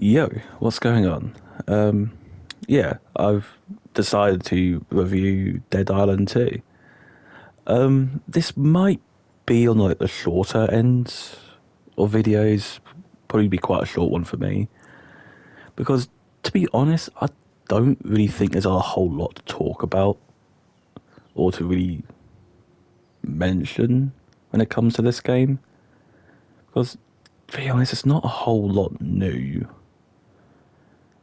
Yo, what's going on? Yeah, I've decided to review Dead Island 2. This might be on like the shorter end of videos, probably be quite a short one for me, because to be honest, I don't really think there's a whole lot to talk about or to really mention when it comes to this game, because to be honest, it's not a whole lot new.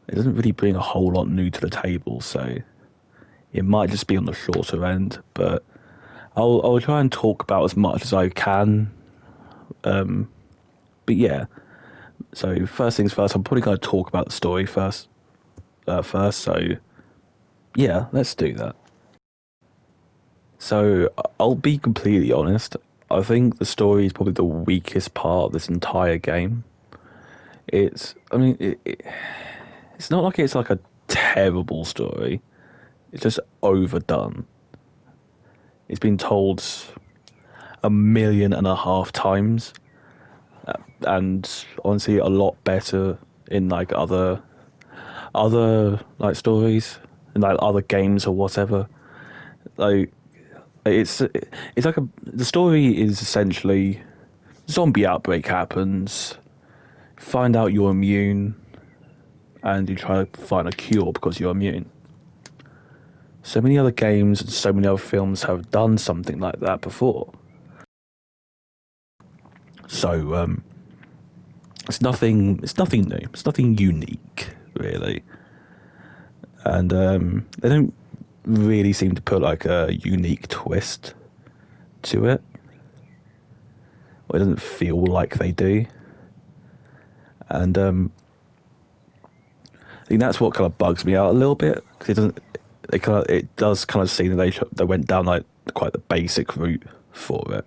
It doesn't really bring a whole lot new to the table, so it might just be on the shorter end, but I'll try and talk about as much as I can. But yeah, so first things first, I'm probably going to talk about the story first. So yeah, let's do that. So I'll be completely honest. I think the story is probably the weakest part of this entire game. I mean, it's not like it's like a terrible story. It's just overdone. It's been told 1.5 million times, and honestly, a lot better in like other like stories, in like other games or whatever. Like it's like the story is essentially zombie outbreak happens, find out you're immune, and you try to find a cure because you're immune. So many other games and so many other films have done something like that before. So it's nothing. It's nothing new. It's nothing unique, really. And they don't really seem to put like a unique twist to it. Or it doesn't feel like they do. And I think that's what kind of bugs me out a little bit, because it doesn't. It does kind of seem that they went down like quite the basic route for it.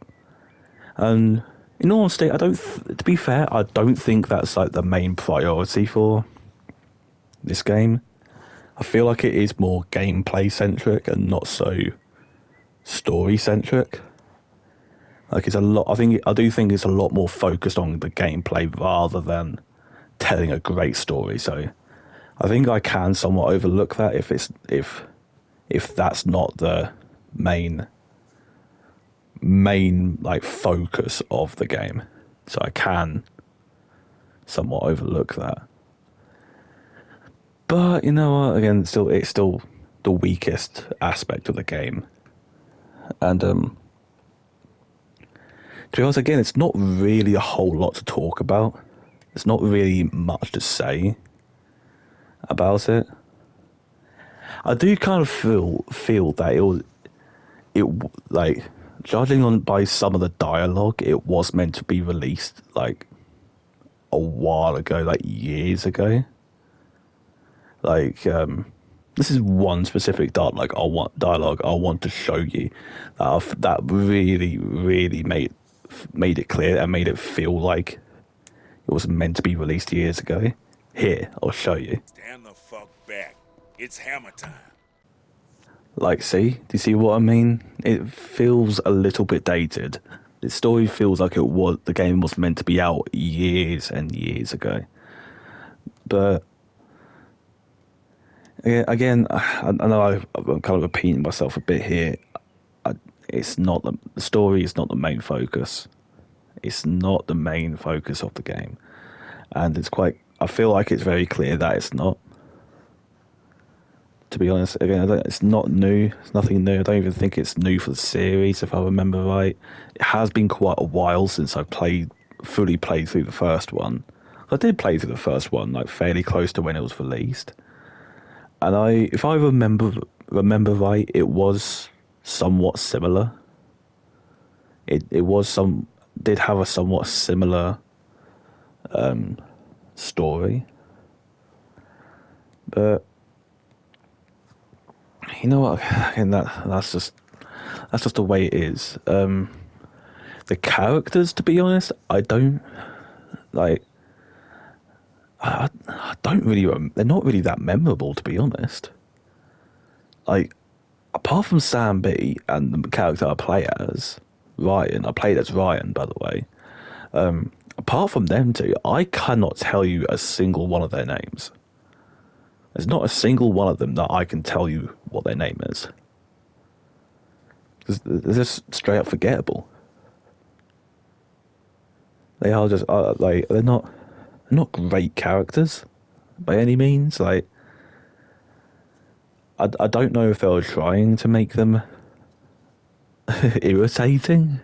And in all honesty, to be fair, I don't think that's like the main priority for this game. I feel like it is more gameplay centric and not so story centric. Like it's a lot. I do think it's a lot more focused on the gameplay rather than telling a great story. So I think I can somewhat overlook that if that's not the main like focus of the game. So I can somewhat overlook that. But you know what? Again, it's still the weakest aspect of the game, and to be honest, again, it's not really a whole lot to talk about. There's not really much to say about it. I do kind of feel that it like, judging on by some of the dialogue, it was meant to be released like a while ago, like years ago. Like this is one specific dialogue I want to show you that really made it clear and made it feel like it was meant to be released years ago. Here, I'll show you. Stand the fuck back. It's hammer time. Like, see? Do you see what I mean? It feels a little bit dated. The story feels like the game was meant to be out years and years ago. But again, I know I'm kind of repeating myself a bit here. It's not the story is not the main focus. It's not the main focus of the game, and I feel like it's very clear that it's not. To be honest, again, it's not new. It's nothing new. I don't even think it's new for the series, if I remember right. It has been quite a while since I've fully played through the first one. I did play through the first one, like fairly close to when it was released, and if I remember right, it was somewhat similar. It did have a somewhat similar story, but you know what? Again, that's just the way it is. The characters, to be honest, I don't like. I don't really. They're not really that memorable, to be honest. Like, apart from Sam B and the character I play as, Ryan. I played as Ryan, by the way. apart from them two, I cannot tell you a single one of their names. There's not a single one of them that I can tell you what their name is. They're just straight up forgettable. They are just like they're not great characters by any means. Like I don't know if they were trying to make them irritating,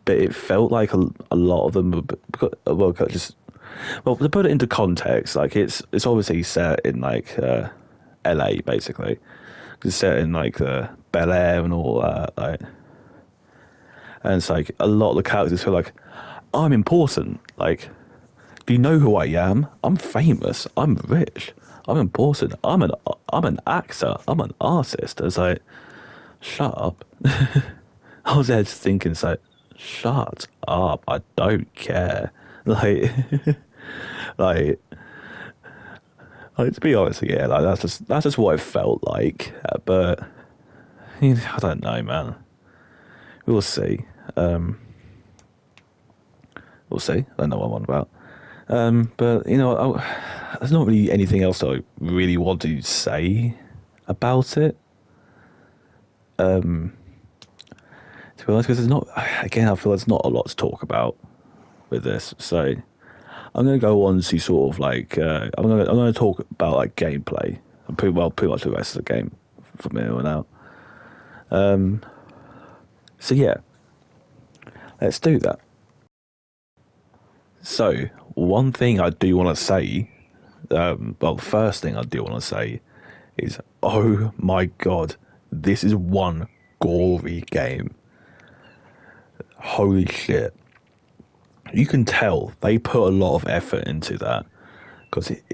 but it felt like a lot of them were well, to put it into context, like it's obviously set in like LA basically. It's set in like Bel Air and all that, like, and it's like a lot of the characters feel like I'm important. Like, do you know who I am? I'm famous. I'm rich. I'm important. I'm an actor. I'm an artist. It's like, shut up. I was there just thinking, it's like, shut up. I don't care. Like, like to be honest, yeah, like that's just what it felt like. But I don't know, man. We'll see. We'll see. I don't know what I'm on about. But you know, there's not really anything else that I really want to say about it. To be honest, because there's not. Again, I feel there's not a lot to talk about with this. So I'm going to go on to sort of like I'm going to talk about like gameplay and pretty much the rest of the game from here on out. So yeah, let's do that. So one thing I do want to say, well, the first thing I do want to say is, oh my god, this is one gory game. Holy shit. You can tell they put a lot of effort into that because it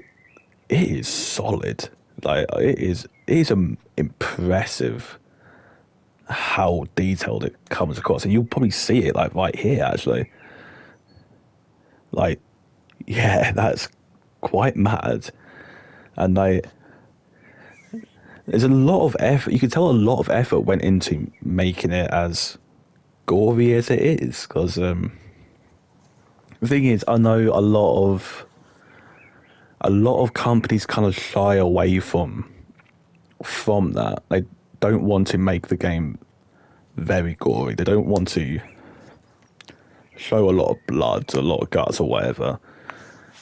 is solid. Like it is impressive how detailed it comes across, and you'll probably see it like right here actually. Like, yeah, that's quite mad, and like there's a lot of effort. You can tell a lot of effort went into making it as gory as it is, because the thing is, I know a lot of companies kind of shy away from that. They don't want to make the game very gory. They don't want to show a lot of blood, a lot of guts, or whatever.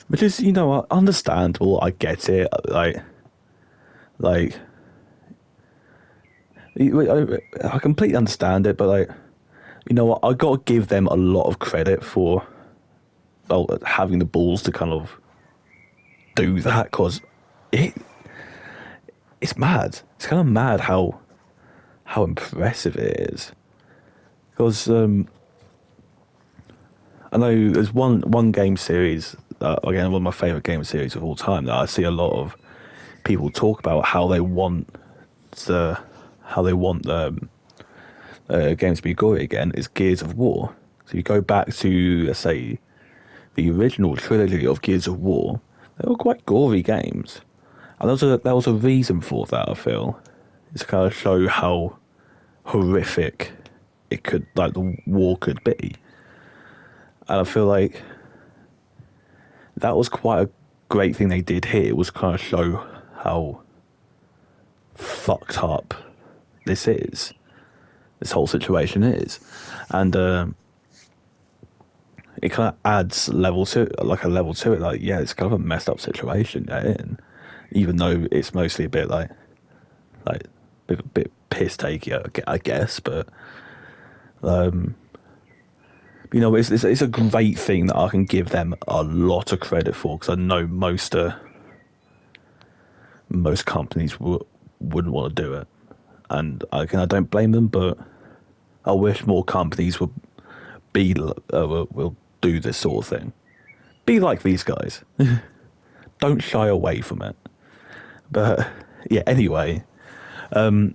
Which is, you know, understandable. I get it. Like I completely understand it, but like, you know what? I got to give them a lot of credit for, well, having the balls to kind of do that, because it's mad. It's kind of mad how impressive it is. Because I know there's one game series, again, one of my favourite game series of all time, that I see a lot of people talk about how they want the games to be gory again, is Gears of War. So you go back to, let's say, the original trilogy of Gears of War, they were quite gory games. And there was a reason for that, I feel. It's to kind of show how horrific it could, like, the war could be. And I feel like that was quite a great thing they did here. It was kind of show how fucked up this whole situation is. And it kind of adds a level to it. Like, yeah, it's kind of a messed up situation you're in, even though it's mostly a bit like a bit piss takey, I guess. But you know, it's a great thing that I can give them a lot of credit for, because I know most companies wouldn't want to do it, and I don't blame them. But I wish more companies will do this sort of thing. Be like these guys. Don't shy away from it. But yeah, anyway, yeah,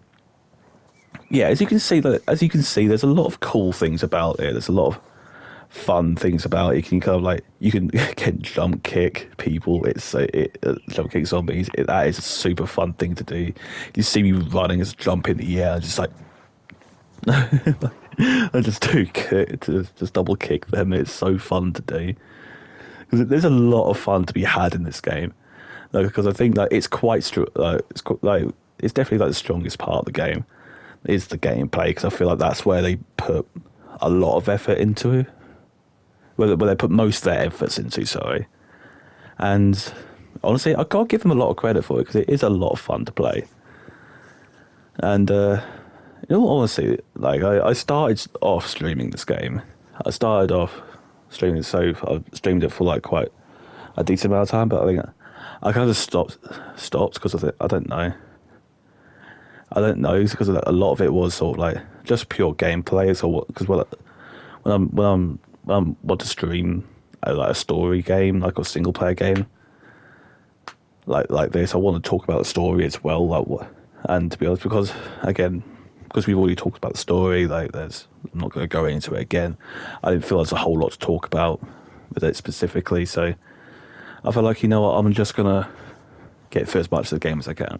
as you can see, there's a lot of cool things about it. There's a lot of fun things about it. You can kind of like, you can jump kick people. Jump kick zombies. That is a super fun thing to do. You see me running, as jump in the air, just like I just do kick, just double kick them. It's so fun to do because there's a lot of fun to be had in this game. Like, because I think that it's quite it's definitely like the strongest part of the game is the gameplay, because I feel like that's where they put a lot of effort into, where they put most of their efforts into. Sorry, and honestly, I gotta give them a lot of credit for it because it is a lot of fun to play. And in all honesty, like I started off streaming this game. I started off streaming, so I streamed it for like quite a decent amount of time, but I think I kind of stopped because I don't know. I don't know because a lot of it was sort of like just pure gameplay. So because when I want to stream like a story game, like a single player game, like this, I want to talk about the story as well. Like what, and to be honest, because we've already talked about the story, like I'm not going to go into it again. I didn't feel there's a whole lot to talk about with it specifically, so I felt like, you know what, I'm just gonna get through as much of the game as I can.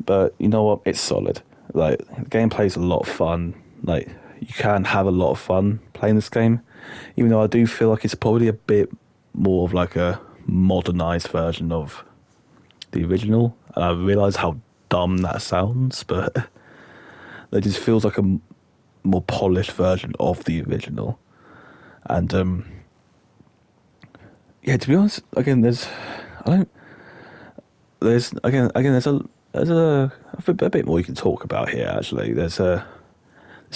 But you know what, it's solid. Like the gameplay is a lot of fun. Like you can have a lot of fun playing this game, even though I do feel like it's probably a bit more of like a modernized version of the original. And I realise how dumb that sounds, but it just feels like a more polished version of the original. And yeah, to be honest, again, there's a bit more you can talk about here. Actually, there's this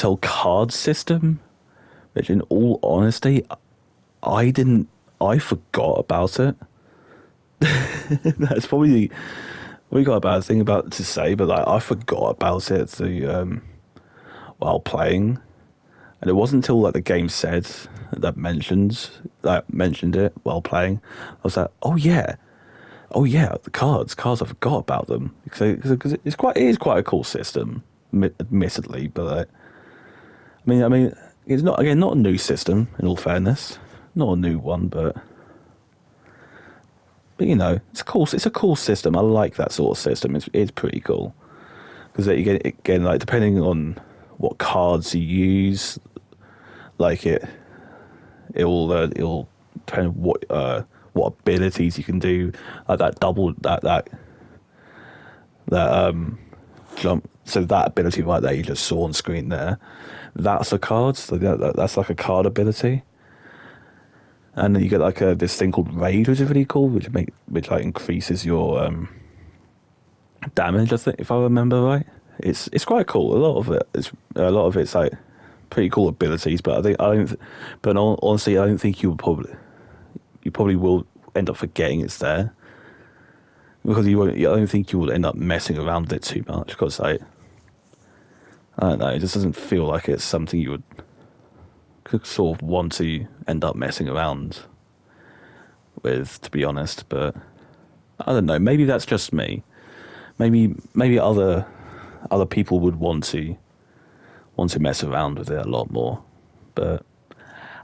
whole card system, which, in all honesty, I forgot about it. That's probably we got a bad thing about to say, but like I forgot about it while playing, and it wasn't until like the game said mentioned it while playing. I was like, oh yeah, the cards. I forgot about them because it is quite a cool system, admittedly. But I mean, it's not not a new system. In all fairness, not a new one, but you know, it's cool. It's a cool system. I like that sort of system. It's pretty cool because again, like depending on what cards you use, like it'll depend on what abilities you can do, like that jump. So that ability right there you just saw on screen there, that's a card. So that's like a card ability. And then you get like this thing called Rage, which is really cool, which like increases your damage. I think, if I remember right, it's quite cool. A lot of it's like pretty cool abilities, but honestly, I don't think you probably will end up forgetting it's there because you won't. I don't think you will end up messing around with it too much because I don't know. It just doesn't feel like it's something you could sort of want to end up messing around with, to be honest. But I don't know. Maybe that's just me. Maybe other people would want to mess around with it a lot more. But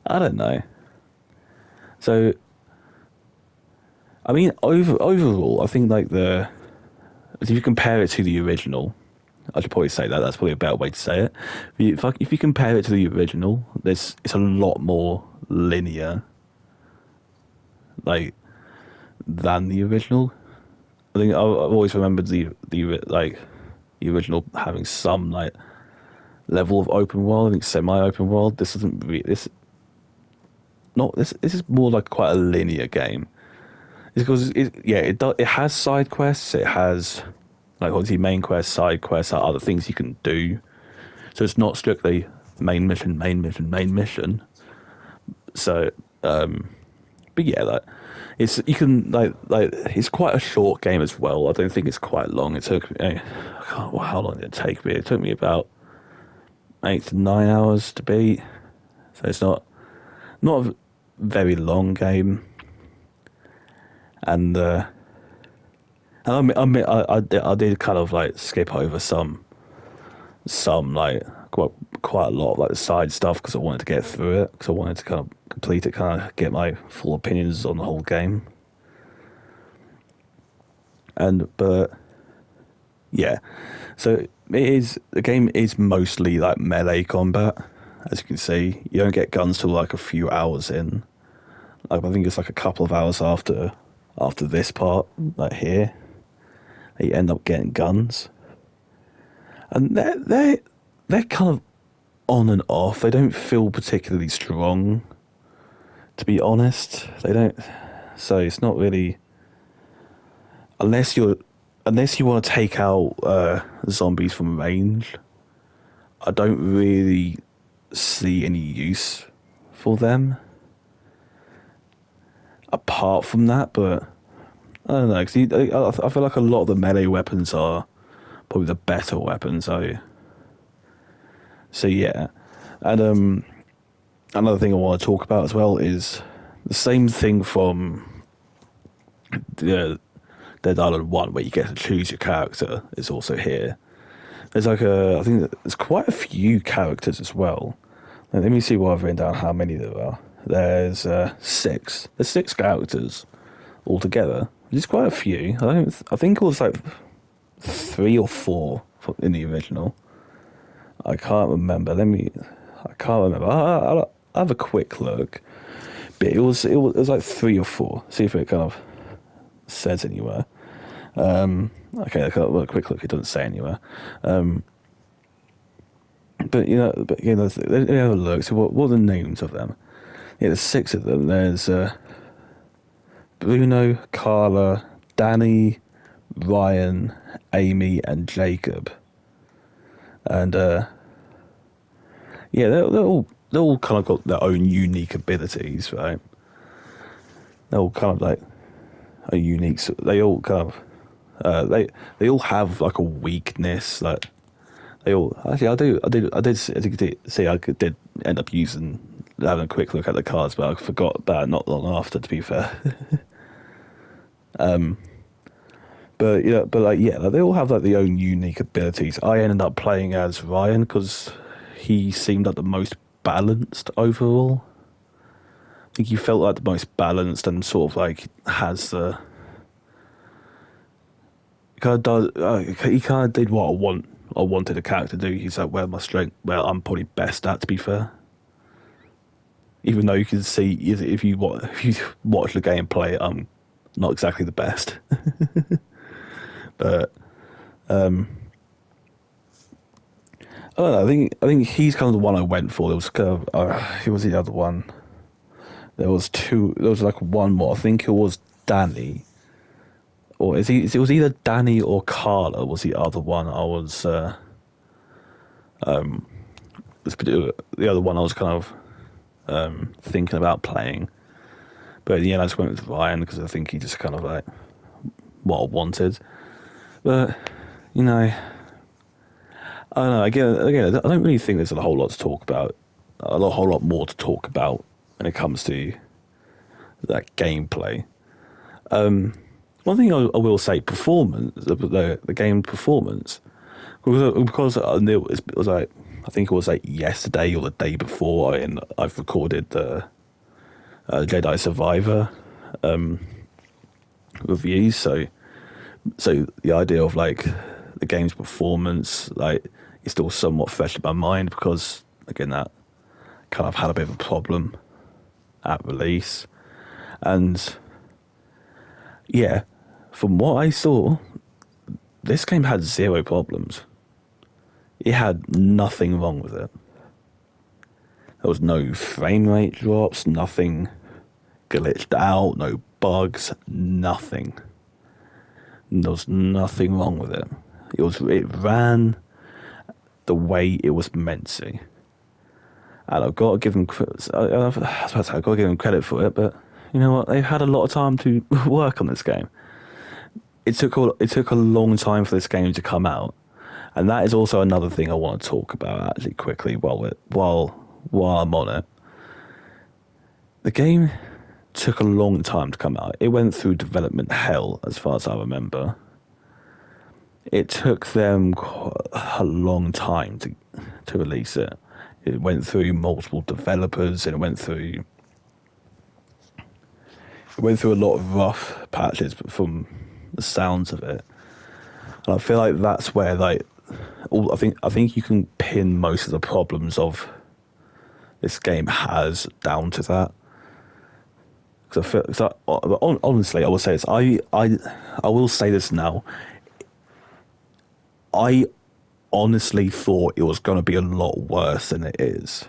I don't know. So I mean, overall, I think like if you compare it to the original, I should probably say that. That's probably a better way to say it. If you compare it to the original, it's a lot more linear, like than the original. I think I've always remembered the original having some like level of open world. I think semi-open world. This isn't really, this is more like quite a linear game. It's because it has side quests. It has like obviously main quests, side quests, other things you can do. So it's not strictly main mission. So, but yeah, like you can it's quite a short game as well. I don't think it's quite long. It took me, how long did it take me? It took me about 8 to 9 hours to beat. So it's not a very long game. And I did kind of like skip over some like quite a lot of like the side stuff because I wanted to get through it, because I wanted to kind of complete it, kind of get my full opinions on the whole game. But Yeah. So the game is mostly like melee combat. As you can see, you don't get guns till like a few hours in. Like, I think it's like a couple of hours after this part, like here, that you end up getting guns. And they're kind of on and off. They don't feel particularly strong, to be honest. They don't. So it's not really, unless you want to take out zombies from range. I don't really see any use for them apart from that. But I don't know, 'cause I feel like a lot of the melee weapons are probably the better weapons. So yeah. And another thing I want to talk about as well is the same thing from the Dead Island 1, where you get to choose your character, is also here. There's like I think there's quite a few characters as well. Now, let me see what I've written down, how many there are. There's 6. There's 6 characters altogether, which is quite a few. I think it was like 3 or 4 in the original. I can't remember. I can't remember. I'll have a quick look. But it was like 3 or 4. See if it kind of says anywhere. Okay, I'll have a quick look. It doesn't say anywhere. But let me have a look. So what are the names of them? Yeah, there's 6 of them. There's Bruno, Carla, Danny, Ryan, Amy, and Jacob. And yeah, they're all kind of got their own unique abilities, right? They're all kind of like a unique. They all kind of they all have like a weakness. Like they all actually, I did see I did end up having a quick look at the cards, but I forgot about it not long after. To be fair. But they all have like their own unique abilities. I ended up playing as Ryan because he seemed like the most balanced overall. I think he felt like the most balanced and sort of like has the he kind of did what I wanted a character to do. He's like, where my strength, well, I'm probably best at, to be fair. Even though you can see if you watch the gameplay, I'm not exactly the best. But I don't know. I think he's kind of the one I went for. There was kind of who was the other one? There was 2. There was like one more. I think it was Danny, or it was either Danny or Carla was the other one. I was the other one I was kind of thinking about playing, but in the end I just went with Ryan because I think he just kind of like what I wanted. But I don't know. Again, I don't really think there's a whole lot to talk about. Whole lot more to talk about when it comes to that gameplay. One thing I will say, performance, the game performance, because I knew it was like, I think it was like yesterday or the day before, and I've recorded the Jedi Survivor reviews, so the idea of like the game's performance like is still somewhat fresh in my mind because again that kind of had a bit of a problem at release. And yeah, from what I saw, this game had 0 problems. It had nothing wrong with it. There was no frame rate drops, nothing glitched out, no bugs, nothing. There was nothing wrong with it. It ran the way it was meant to. And I've got to give them I've got to give them credit for it, but you know what? They've had a lot of time to work on this game. It took a long time for this game to come out, and that is also another thing I want to talk about actually quickly while I'm on it. The game took a long time to come out. It went through development hell, as far as I remember. It took them a long time to release it. It went through multiple developers, and it went through a lot of rough patches from the sounds of it. And I feel like that's where I think you can pin most of the problems of this game has down to that. Because I feel, honestly, I will say this. I will say this now. I honestly thought it was going to be a lot worse than it is.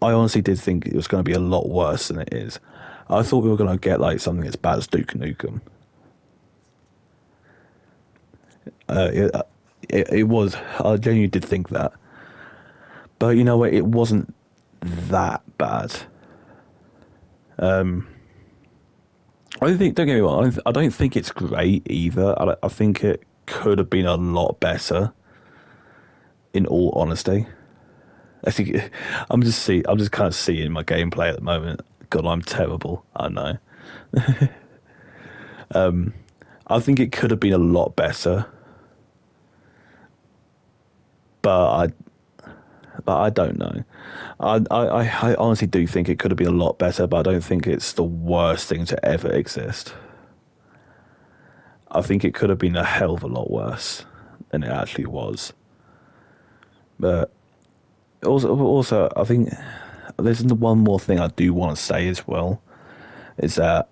I honestly did think it was going to be a lot worse than it is. I thought we were going to get like something as bad as Duke Nukem. It was. I genuinely did think that. But you know what? It wasn't that bad. I don't think. Don't get me wrong. I don't think it's great either. I think it could have been a lot better. In all honesty, I think I'm just kind of seeing my gameplay at the moment. God, I'm terrible. I know. I think it could have been a lot better, but I don't know. I honestly do think it could have been a lot better, but I don't think it's the worst thing to ever exist. I think it could have been a hell of a lot worse than it actually was. But also, I think there's one more thing I do want to say as well, is that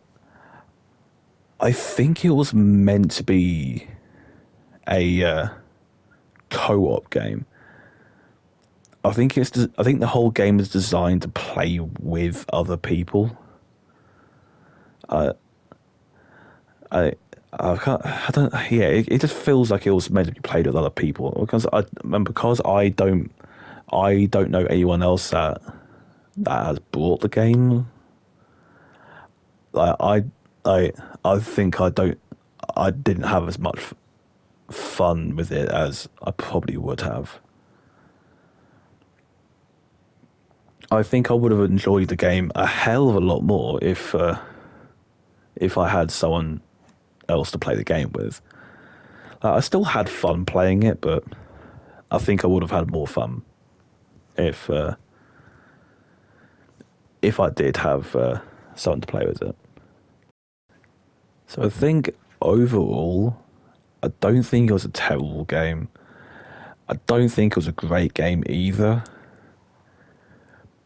I think it was meant to be a co-op game. I think the whole game is designed to play with other people. I can't. I don't. Yeah, it just feels like it was meant to be played with other people because I don't know anyone else that has bought the game. Like I think I didn't have as much fun with it as I probably would have. I think I would have enjoyed the game a hell of a lot more if I had someone else to play the game with. I still had fun playing it, but I think I would have had more fun if I did have someone to play with it. So I think overall, I don't think it was a terrible game. I don't think it was a great game either.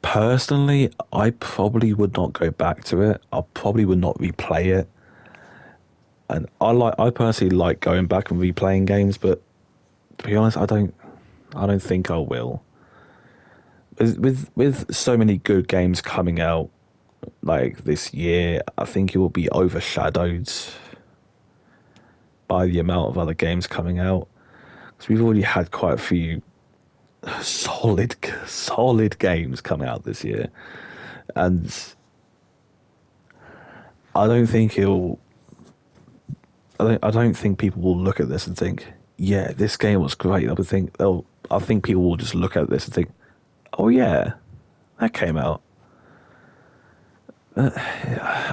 Personally, I probably would not go back to it. I probably would not replay it. And I personally like going back and replaying games, but to be honest, I don't think I will. With so many good games coming out like this year, I think it will be overshadowed by the amount of other games coming out. Because we've already had quite a few solid games coming out this year, and I don't think I don't think people will look at this and think, yeah, this game was great. I think people will just look at this and think, oh yeah, that came out.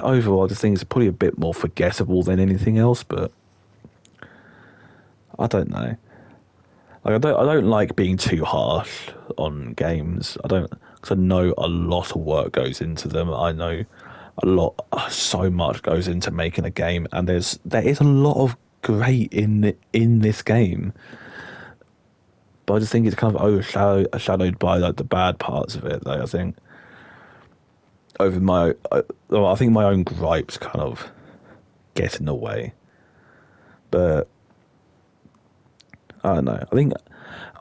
Overall, I just think it's probably a bit more forgettable than anything else, but I don't know. Like I don't like being too harsh on games. Because I know a lot of work goes into them. I know so much goes into making a game, and there is a lot of great in this game. But I just think it's kind of overshadowed by like the bad parts of it. Like I think I think my own gripes kind of get in the way. But I don't know. I think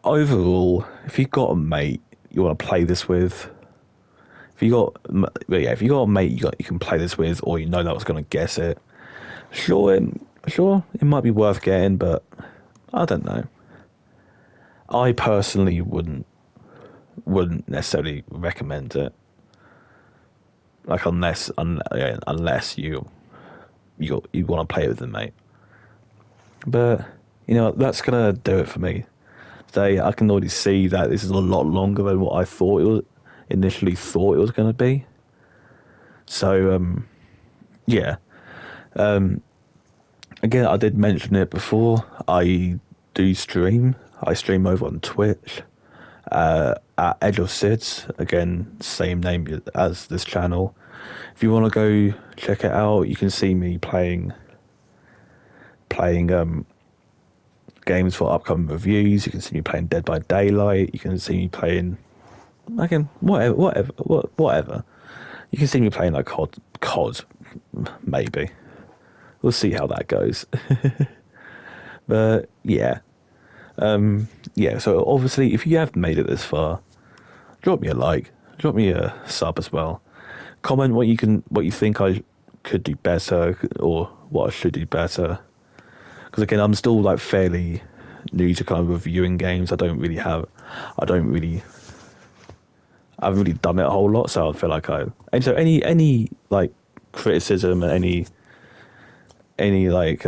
overall, if you've got a mate you want to play this with, if you got a mate you can play this with, or you know that was going to guess it, sure, it might be worth getting, but I don't know. I personally wouldn't necessarily recommend it. Like unless you want to play it with a mate. But you know, that's gonna do it for me today. I can already see that this is a lot longer than what I initially thought it was going to be. So yeah. Again, I did mention it before. I do stream. I stream over on Twitch at Edge of Sids. Again, same name as this channel. If you want to go check it out, you can see me playing playing games for upcoming reviews. You can see me playing Dead by Daylight. You can see me playing, again, whatever. You can see me playing like COD, maybe. We'll see how that goes. But yeah, yeah. So obviously, if you have made it this far, drop me a like, drop me a sub as well. Comment what you think I could do better, or what I should do better. Because again, I'm still like fairly new to kind of reviewing games. I haven't really done it a whole lot, so I feel like and so any like criticism and any like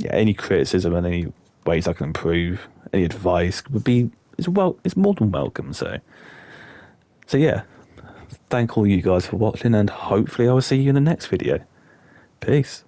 any criticism and any ways I can improve, any advice is more than welcome. So yeah, thank all you guys for watching, and hopefully I will see you in the next video. Peace.